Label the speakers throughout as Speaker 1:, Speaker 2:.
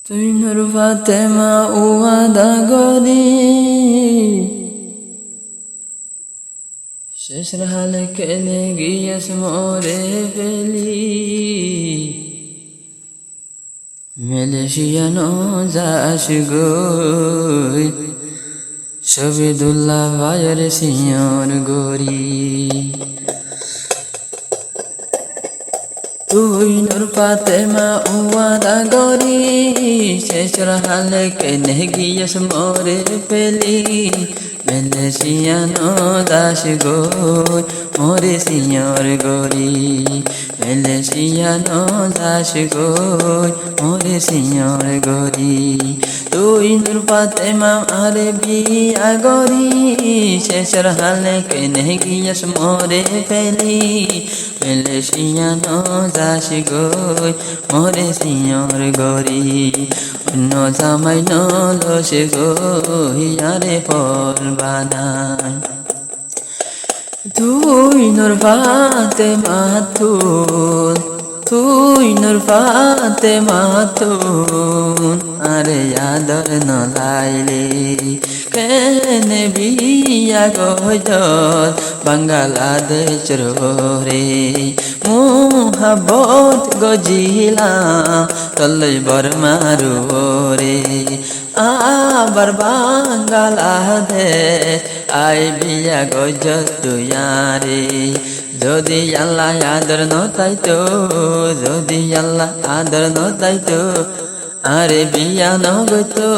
Speaker 1: তুই নূর ফাতেমা ওয়াদা গরি শেষ হালে কেনে গিয়েস মোরে ফেলি মালয়েশিয়ানো যাস গই শহীদুল্লাহ ভাইয়ের সিয়র গরি তুই নূর ফাতেমা ওয়াদা গরি শেষ হালে কেনে গিয়েস মোরে ফেলি মালয়েশিয়ানো দাস গই মোরে সিয়র গরি মালয়েশিয়ানো দাস গই মোরে সিয়র গরি তুই নূর ফাতেমা আরে বিয়া গরি শেষের হালে কেনে গিয়েস মোরে ফেলি মালয়েশিয়ানো দাস গই মোরে সিয়র গরি অন্য জামাই নলসে গই আরে ফল বানাই তুই নূর ফাতেমা তুই নূর ফাতেমা আরে আদর নলাইলে কেনে বিয়া গজল বাংলাদেশ রে মোহাবত গজিলা তল্লাই বর্মারু রে আবার বাংলাদেশ আই বিয়া গজল তুয়ারে যদি আল্লাহ আদর নতাইতো যদি আল্লাহ আদর নতাইতো আরে বিয়া নগতো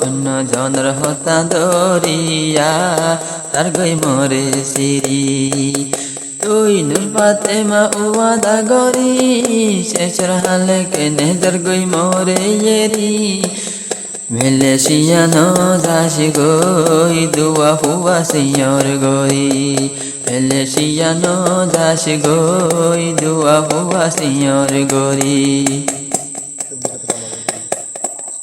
Speaker 1: অন্য জনর হতা দরিয়া তার গই মরে সিরি তুই নূর ফাতেমা ওয়াদা গরি শেষের হালে কেনে তার গই মরে এরি মালয়েশিয়ানো দাস গই দুয়া হুয়া সিয়র গই মালয়েশিয়ানো দাস গই দুয়া হুয়া সিয়র গরি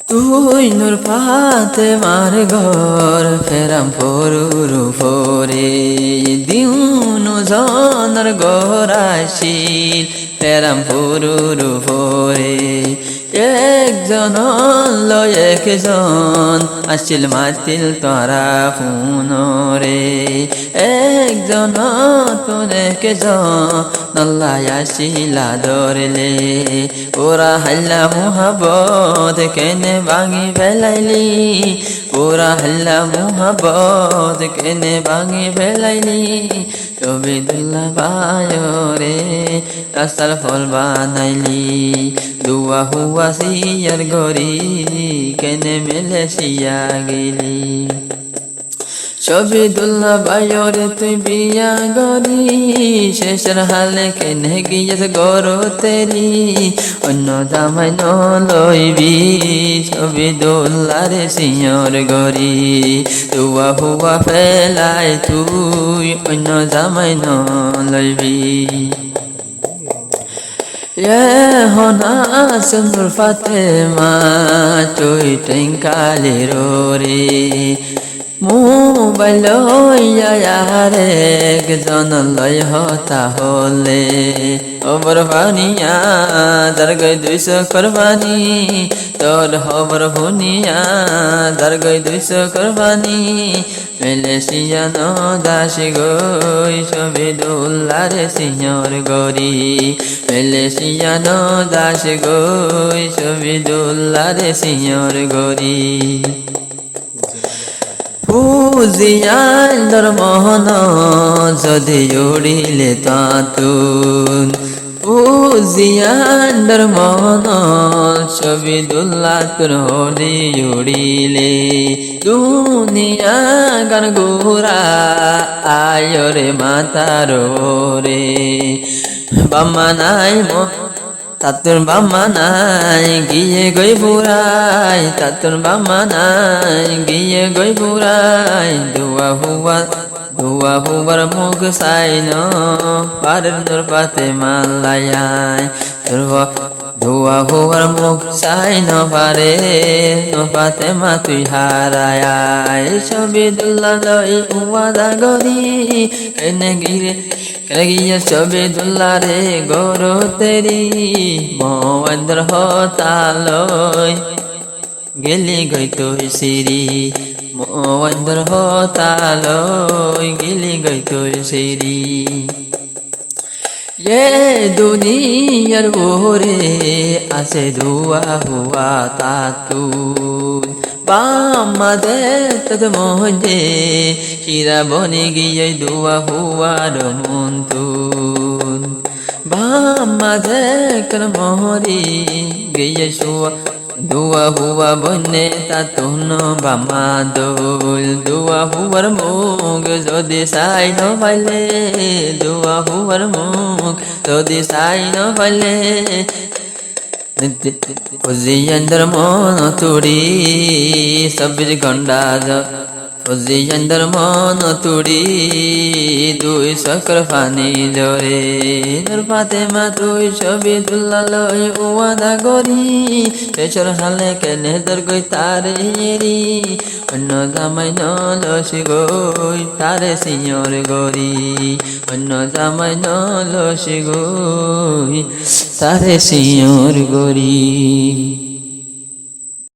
Speaker 1: তুই নূর ফাতেমার ঘর ফেরাম ফরুরু ফরে দিউনু জনর ঘর আসিল ফেরাম ফরুরু ফরে একজন লয় একজন আসিল মাতিল তারা ফুনরে একজন তুন একজন নল্লায় আসিলা ধরলে ওরা হাল্লা মুহাবত কেনে ভাঙি ফেলাইলি ওরা হাল্লা মুহাবত কেনে ভাঙি ফেলাইলি শহীদুল্লাহ ভাইরে রাস্তার ফল বানাইলি দুয়া হুয়া সিয়ার গরি কেনে মালয়েশিয়া গেলি শহীদুল্লাহ ভাইরে তুই বিয়া গরি শেষের হালে কেনে গিয়েস গর তেরি অন্য জামাই নলইবি শহীদুল্লাহ রে সিয়র গরি দুয়া হুয়া ফেলাই তুই অন্য জামাই নলইবি হনাস নূর ফাতেমা তুই টেঙ্কালি রে মোবাইল লইয়ারে একজন লয় হতা হলে খবর ভানিয়া যার গই 200 কোরবানি তোর খবর ভুনিয়া যার গই 200 কোরবানি মালয়েশিয়ানো দাস গই শহীদুল্লাহ রে সিয়র গরি মালয়েশিয়ানো দাস গই শহীদুল্লাহ রে সিয়র গরি ফুজিয়ার মোহন যদি উড়িলে তাতুন ফুজিয়ার মোহন শহীদুল্লাহ তোর হরি উড়িলে দুনিয়া গান গোরা আয়রে মাতার রে বাম্মা নাই তাতুর বাম্মা নাই গিয়ে গই বুড়াই তাতুর বাম্মা নাই গিয়ে গই বুড়াই দুয়া হুয়ার মুখ সাইন পারের নূর ফাতেমা লায়াই ধোয়া হওয়ার মুখ চাই নপারে ফাতেমা তুই হারায় শহীদুল্লাহ লই ওয়াদা গরি কেনে গিয়ে শহীদুল্লাহ রে গরো তেরি মোয়ান্দর হতালয় গেলি গই তুই সিরি মোয়ান্দর হতালয় গেলি গই তুই সিরি ये दुनियार ओरे आसे धुआ हुआ तातुन बामादे तद मोहजे शिरा बने गिये धुआ हुआ रमुंतुन बामादे कर मोहरी गिये शुआ ধোয়া হুয়া বনে তাতুন বামাদুল ধোয়া হুয়ার মুখ যদি সাই ন পাইলে ধোয়া হুয়ার মুখ যদি সাই ন পাইলে খুঁজি অন্দর মন তুড়ি সবির গন্ডা খুঁজি অন্দর মন তুড়ি দুই চক্র পানি জরে তোর ফাতেমা তুই শহীদুল্লাহ লই ওয়াদা গরি পেছর হালে কেনে তোর গই তারে এরি অন্য জামাই নলসি গই তারে সিয়র গরি অন্য জামাই নলসি গই তারে সিয়র গরি